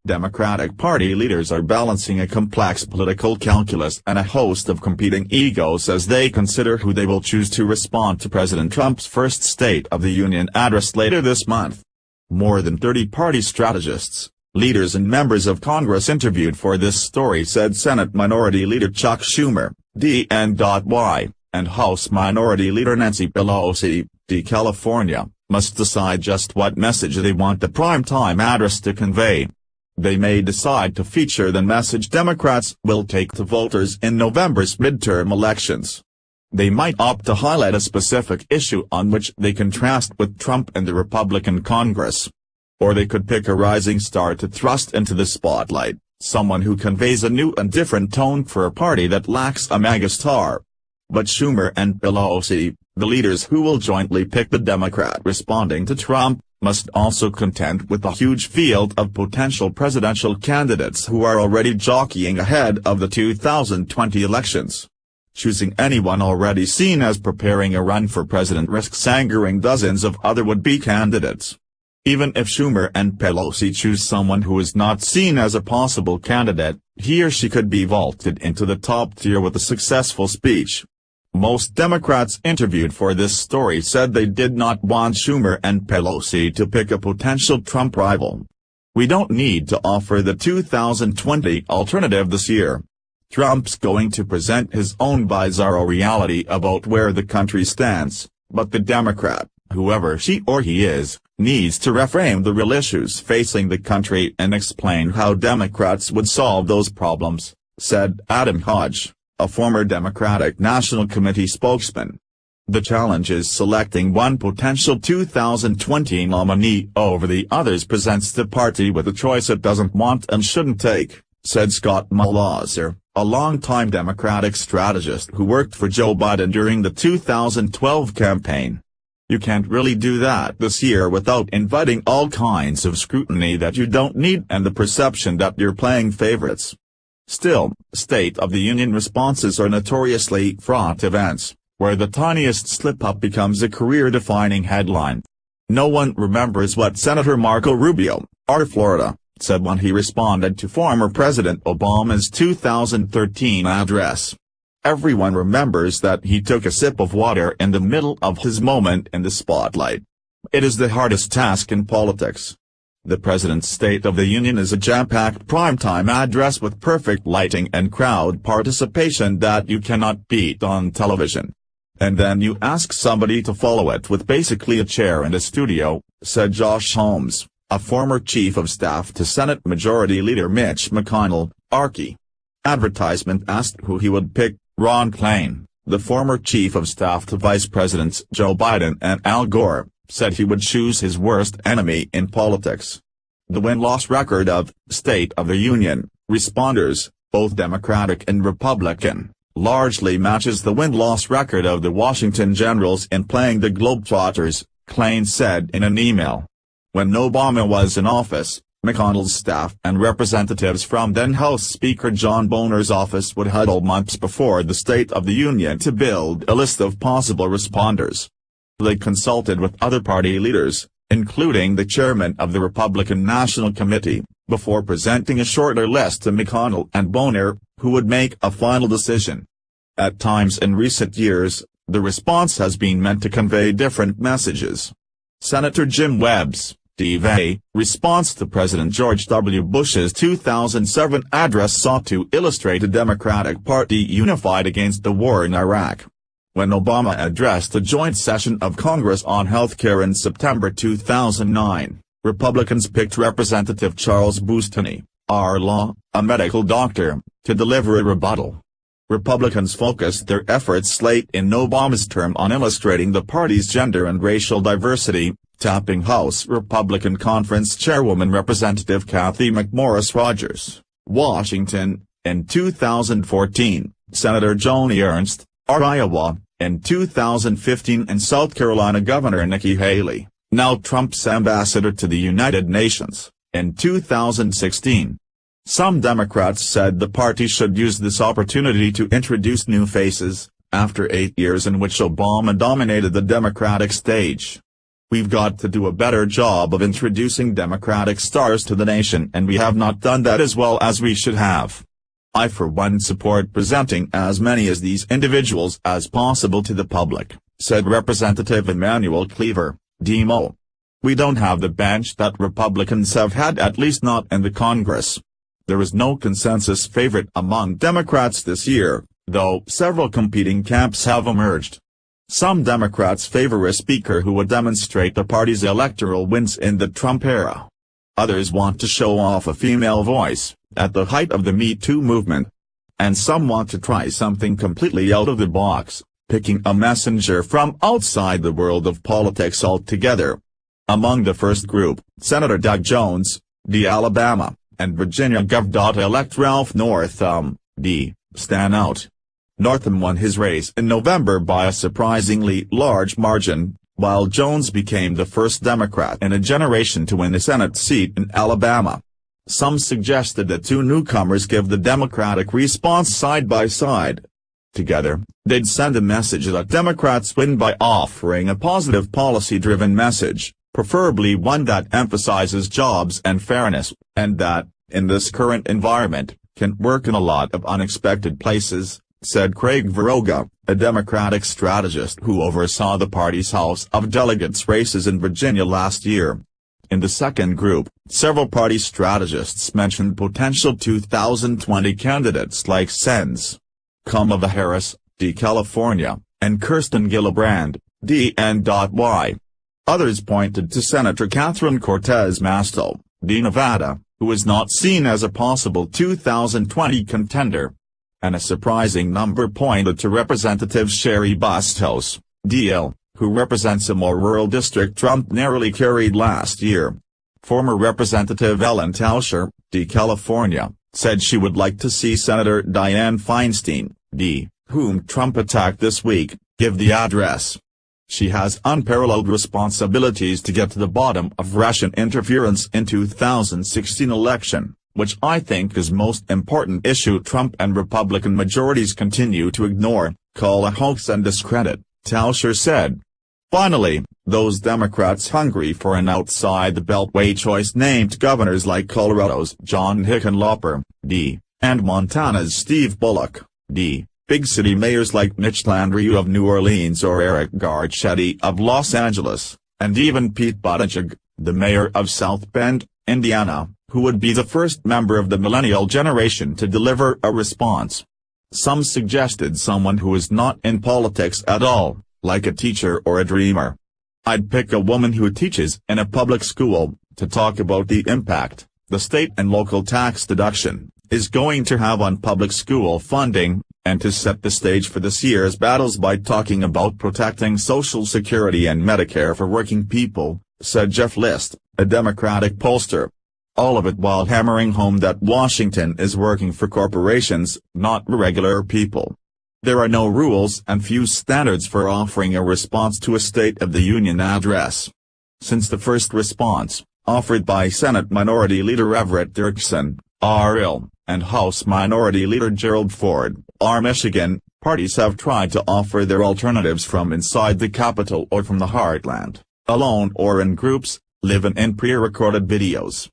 Democratic Party leaders are balancing a complex political calculus and a host of competing egos as they consider who they will choose to respond to President Trump's first State of the Union address later this month. More than 30 party strategists, leaders and members of Congress interviewed for this story said Senate Minority Leader Chuck Schumer, DNY, and House Minority Leader Nancy Pelosi, D. California, must decide just what message they want the primetime address to convey. They may decide to feature the message Democrats will take to voters in November's midterm elections. They might opt to highlight a specific issue on which they contrast with Trump and the Republican Congress. Or they could pick a rising star to thrust into the spotlight, someone who conveys a new and different tone for a party that lacks a megastar. But Schumer and Pelosi, the leaders who will jointly pick the Democrat responding to Trump, must also contend with a huge field of potential presidential candidates who are already jockeying ahead of the 2020 elections. Choosing anyone already seen as preparing a run for president risks angering dozens of other would-be candidates. Even if Schumer and Pelosi choose someone who is not seen as a possible candidate, he or she could be vaulted into the top tier with a successful speech. Most Democrats interviewed for this story said they did not want Schumer and Pelosi to pick a potential Trump rival. "We don't need to offer the 2020 alternative this year. Trump's going to present his own bizarro reality about where the country stands, but the Democrat, whoever she or he is, needs to reframe the real issues facing the country and explain how Democrats would solve those problems," said Adam Hodge, a former Democratic National Committee spokesman. "The challenge is selecting one potential 2020 nominee over the others presents the party with a choice it doesn't want and shouldn't take," said Scott Malauser, a longtime Democratic strategist who worked for Joe Biden during the 2012 campaign. "You can't really do that this year without inviting all kinds of scrutiny that you don't need and the perception that you're playing favorites." Still, State of the Union responses are notoriously fraught events, where the tiniest slip-up becomes a career-defining headline. No one remembers what Senator Marco Rubio, R. Florida, said when he responded to former President Obama's 2013 address. Everyone remembers that he took a sip of water in the middle of his moment in the spotlight. It is the hardest task in politics. The President's State of the Union is a jam-packed primetime address with perfect lighting and crowd participation that you cannot beat on television. And then you ask somebody to follow it with basically a chair and a studio, said Josh Holmes, a former chief of staff to Senate Majority Leader Mitch McConnell, Archie. Advertisement asked who he would pick. Ron Klain, the former chief of staff to Vice Presidents Joe Biden and Al Gore, said he would choose his worst enemy in politics. The win-loss record of State of the Union responders, both Democratic and Republican, largely matches the win-loss record of the Washington Generals in playing the Globetrotters, Klain said in an email. When Obama was in office, McConnell's staff and representatives from then-House Speaker John Boehner's office would huddle months before the State of the Union to build a list of possible responders. They consulted with other party leaders, including the chairman of the Republican National Committee, before presenting a shorter list to McConnell and Boehner, who would make a final decision. At times in recent years, the response has been meant to convey different messages. Senator Jim Webb's DV response to President George W. Bush's 2007 address sought to illustrate a Democratic Party unified against the war in Iraq. When Obama addressed a joint session of Congress on health care in September 2009, Republicans picked Representative Charles Boustany, R-Law, a medical doctor, to deliver a rebuttal. Republicans focused their efforts late in Obama's term on illustrating the party's gender and racial diversity, tapping House Republican Conference Chairwoman Representative Kathy McMorris Rodgers, Washington, in 2014, Senator Joni Ernst, R. Iowa, in 2015 and South Carolina Governor Nikki Haley, now Trump's ambassador to the United Nations, in 2016. Some Democrats said the party should use this opportunity to introduce new faces, after 8 years in which Obama dominated the Democratic stage. We've got to do a better job of introducing Democratic stars to the nation, and we have not done that as well as we should have. I for one support presenting as many of these individuals as possible to the public," said Representative Emmanuel Cleaver, Demo. "We don't have the bench that Republicans have had, at least not in the Congress. There is no consensus favorite among Democrats this year, though several competing camps have emerged. Some Democrats favor a speaker who would demonstrate the party's electoral wins in the Trump era. Others want to show off a female voice, at the height of the Me Too movement. And some want to try something completely out of the box, picking a messenger from outside the world of politics altogether." Among the first group, Senator Doug Jones, D. Alabama, and Virginia Gov.elect Ralph Northam, D. stand out. Northam won his race in November by a surprisingly large margin, while Jones became the first Democrat in a generation to win a Senate seat in Alabama. Some suggested the two newcomers give the Democratic response side by side. Together, they'd send a message that Democrats win by offering a positive policy-driven message, preferably one that emphasizes jobs and fairness, and that, in this current environment, can work in a lot of unexpected places, said Craig Verroga, a Democratic strategist who oversaw the party's House of Delegates races in Virginia last year. In the second group, several party strategists mentioned potential 2020 candidates like Sens. Kamala Harris, D. California, and Kirsten Gillibrand, D.N.Y. Others pointed to Senator Catherine Cortez Masto, D. Nevada, who is not seen as a possible 2020 contender. And a surprising number pointed to Representative Sherry Bastos, D.L., who represents a more rural district Trump narrowly carried last year. Former Representative Ellen Tauscher, D. California, said she would like to see Senator Dianne Feinstein, D., whom Trump attacked this week, give the address. She has unparalleled responsibilities to get to the bottom of Russian interference in 2016 election, which I think is most important issue Trump and Republican majorities continue to ignore, call a hoax and discredit, Tauscher said. Finally, those Democrats hungry for an outside-the-beltway choice named governors like Colorado's John Hickenlooper, D., and Montana's Steve Bullock, D., big city mayors like Mitch Landrieu of New Orleans or Eric Garcetti of Los Angeles, and even Pete Buttigieg, the mayor of South Bend, Indiana, who would be the first member of the millennial generation to deliver a response. Some suggested someone who is not in politics at all, like a teacher or a dreamer. I'd pick a woman who teaches in a public school, to talk about the impact the state and local tax deduction is going to have on public school funding, and to set the stage for this year's battles by talking about protecting Social Security and Medicare for working people, said Jeff List, a Democratic pollster. All of it while hammering home that Washington is working for corporations, not regular people. There are no rules and few standards for offering a response to a State of the Union address. Since the first response, offered by Senate Minority Leader Everett Dirksen, R.L., and House Minority Leader Gerald Ford, R. Michigan, parties have tried to offer their alternatives from inside the Capitol or from the heartland, alone or in groups, living in pre-recorded videos.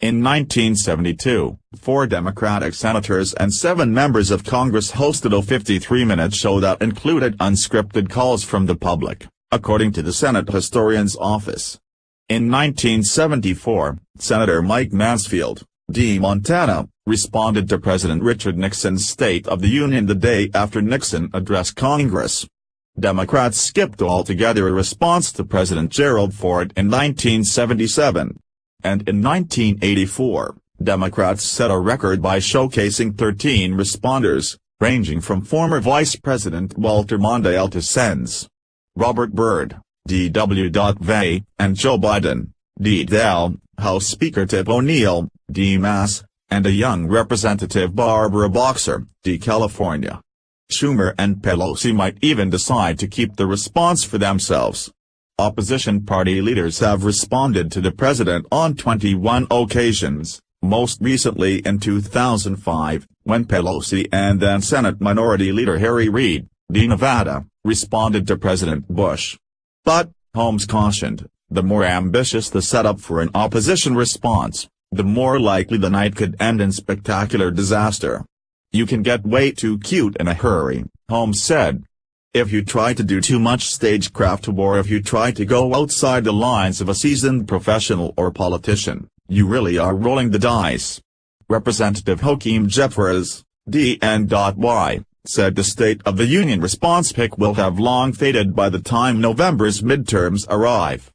In 1972, 4 Democratic senators and 7 members of Congress hosted a 53-minute show that included unscripted calls from the public, according to the Senate Historian's Office. In 1974, Senator Mike Mansfield, D. Montana, responded to President Richard Nixon's State of the Union the day after Nixon addressed Congress. Democrats skipped altogether a response to President Gerald Ford in 1977. And in 1984, Democrats set a record by showcasing 13 responders, ranging from former Vice President Walter Mondale to Sens. Robert Byrd, D.W. Vey, and Joe Biden, D. Dell, House Speaker Tip O'Neill, D. Mass, and a young Representative Barbara Boxer, D. California. Schumer and Pelosi might even decide to keep the response for themselves. Opposition party leaders have responded to the president on 21 occasions, most recently in 2005, when Pelosi and then Senate Minority Leader Harry Reid, D. Nevada, responded to President Bush. But, Holmes cautioned, The more ambitious the setup for an opposition response, the more likely the night could end in spectacular disaster. "You can get way too cute in a hurry," Holmes said. "If you try to do too much stagecraft or if you try to go outside the lines of a seasoned professional or politician, you really are rolling the dice." Representative Hakeem Jeffries, DN.Y, said the State of the Union response pick will have long faded by the time November's midterms arrive.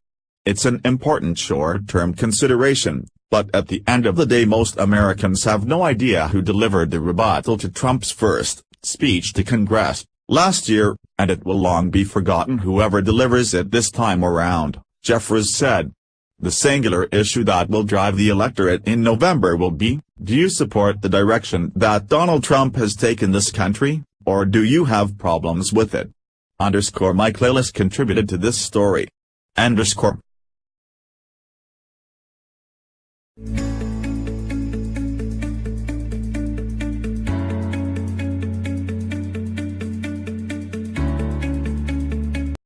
"It's an important short-term consideration, but at the end of the day most Americans have no idea who delivered the rebuttal to Trump's first speech to Congress last year, and it will long be forgotten whoever delivers it this time around," Jeffries said. "The singular issue that will drive the electorate in November will be, do you support the direction that Donald Trump has taken this country, or do you have problems with it?" _Mike Lalis contributed to this story. _.